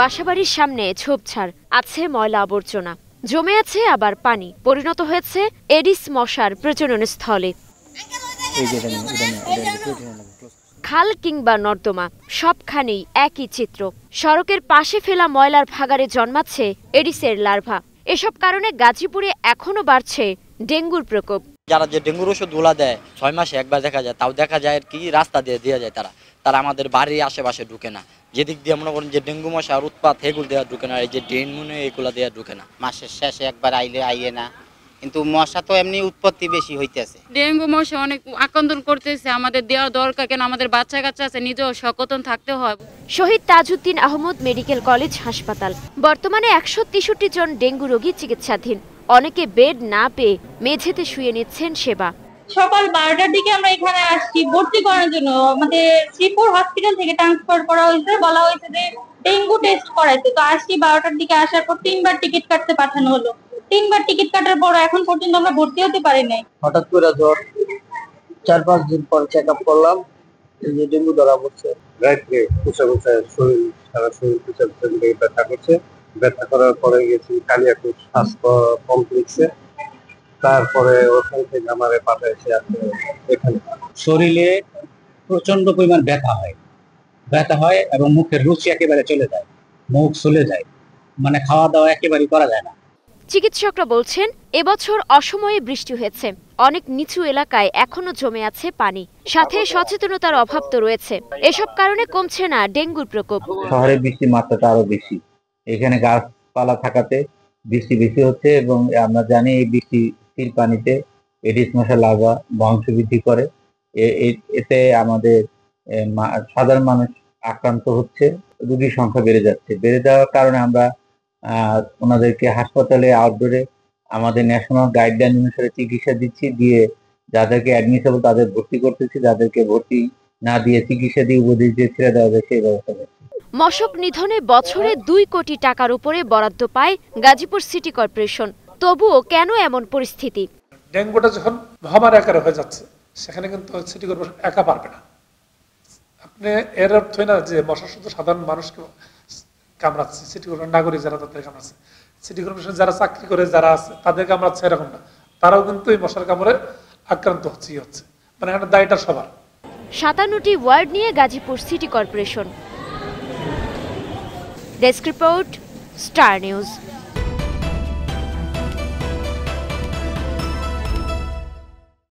বাসাবাড়ির সামনে ঝোপঝাড়, আছে ময়লা আবর্জনা, জমে আছে আবার পানি, পরিণত হয়েছে এডিস মশার প্রজনন স্থলে। খাল কিংবা নর্দমা সবখানেই একই চিত্র। সড়কের পাশে ফেলা ময়লার ভাগাড়ে জন্মাচ্ছে এডিসের লার্ভা। এসব কারণে গাজীপুরে এখনো বাড়ছে ডেঙ্গুর প্রকোপ। যারা যে ডেঙ্গুর ওষুধ গুলা দেয় 6 মাসে একবার দেখা যায়, তাও দেখা যায় কি রাস্তা দিয়ে দেওয়া যায়, তারা আমাদের বাড়ির আশেপাশে ঢুকে না। যেদিক দিয়ে মনে করেন যে ডেঙ্গু মশার উৎপাত এগুলো দেওয়া ঢুকে না, এই যে ড্রেন মনে এগুলা দেওয়া ঢুকে না। মাসের শেষে একবার আইয়ে না, কিন্তু মশা তো এমনি উৎপত্তি বেশি হইতেছে। ডেঙ্গু মশা অনেক আক্রমণ করতেছে, আমাদের দেওয়ার দরকার কেন, আমাদের বাচ্চা কাচ্চা আছে, নিজেও সচেতন থাকতে হয়। শহীদ তাজউদ্দিন আহমদ মেডিকেল কলেজ হাসপাতাল, বর্তমানে 163 জন ডেঙ্গু রোগী চিকিৎসাধীন। অনেকে বেড না পেয়ে মেঝেতে শুয়ে নিচ্ছেন সেবা। সকাল 12টার দিকে আমরা এখানে আসছি ভর্তি করার জন্য। আমাদের শ্রীপুর হসপিটাল থেকে ট্রান্সফার করা হয়েছে, বলা হয়েছে যে ডেঙ্গু টেস্ট করাইতে। তো আসছি 12টার দিকে, আসার পর 3বার টিকিট কাটতে পাঠানো হলো। 3বার টিকিট কাটার পর এখন পর্যন্ত আমরা ভর্তি হতে পারি নাই। হঠাৎ করে জ্বর, 4-5 দিন পর চেক আপ করলাম, এই যে ডেঙ্গু ধরা পড়ছে। রাত্রে শরীর সারা শরীর ব্যথা করছে। ব্যথা করার পরে গেছি কালিয়াকুর স্বাস্থ্য কমপ্লেক্সে, তারপরে ওখান থেকে আমারে পাঠাইছে এখানে। শরীরে প্রচন্ড পরিমাণ ব্যথা হয় এবং মুখের রুচি একেবারে চলে যায়, মুখ চলে যায়, মানে খাওয়া দাওয়া একেবারেই করা যায় না। চিকিৎসকরা বলছেন, এবছর অসময়ে বৃষ্টি হয়েছে, অনেক নিচু এলাকায় এখনো জমে আছে পানি, সাথে সচেতনতার অভাব তো রয়েছে। এসব কারণে কমছে না ডেঙ্গুর প্রকোপ। শহরে বৃষ্টির মাত্রাটা আরো বেশি, এখানে গাছপালা থাকাতে বৃষ্টি বেশি হচ্ছে এবং আমরা জানি এই বৃষ্টির পানিতে এডিস মশার লার্ভা বংশবৃদ্ধি করে। এতে আমাদের সাধারণ মানুষ আক্রান্ত হচ্ছে, রোগীর সংখ্যা বেড়ে যাচ্ছে। বেড়ে যাওয়ার কারণে আমরা ওনাদেরকে হাসপাতালে আউটডোরে আমাদের ন্যাশনাল গাইডলাইন অনুসারে চিকিৎসা দিচ্ছি, দিয়ে যাদেরকে অ্যাডমিসেবল তাদের ভর্তি করতেছি, যাদেরকে ভর্তি না দিয়ে চিকিৎসা দিয়ে উপদেশ দিয়ে ছেড়ে দেওয়া যায় সেই ব্যবস্থা করছি। মশক নিধনে বছরে 2 কোটি টাকার উপরে বরাদ্দ পায় গাজীপুর সিটি কর্পোরেশন। তবুও কেন এমন পরিস্থিতি? ডেঙ্গুটা যখন মহামারী আকারে হয়ে যাচ্ছে, সেখানে কিন্তু সিটি কর্পোরেশন একা পারবে না। আপনি এর অর্থ না যে মশা শুধু সাধারণ মানুষকে কামড়াচ্ছে, সিটি কর্পোরেশন নাগরিক যারা তাদের কামড়াচ্ছে, সিটি কর্পোরেশন যারা চাকরি করে যারা আছে তাদের কামড়াচ্ছে এরকম না, তারাও কিন্তু এই মশার কামড়ে আক্রান্ত হচ্ছে। মানে এখানে দায়টা সবার। 57টি ওয়ার্ড নিয়ে Gazipur city corporation. Desk report, star news.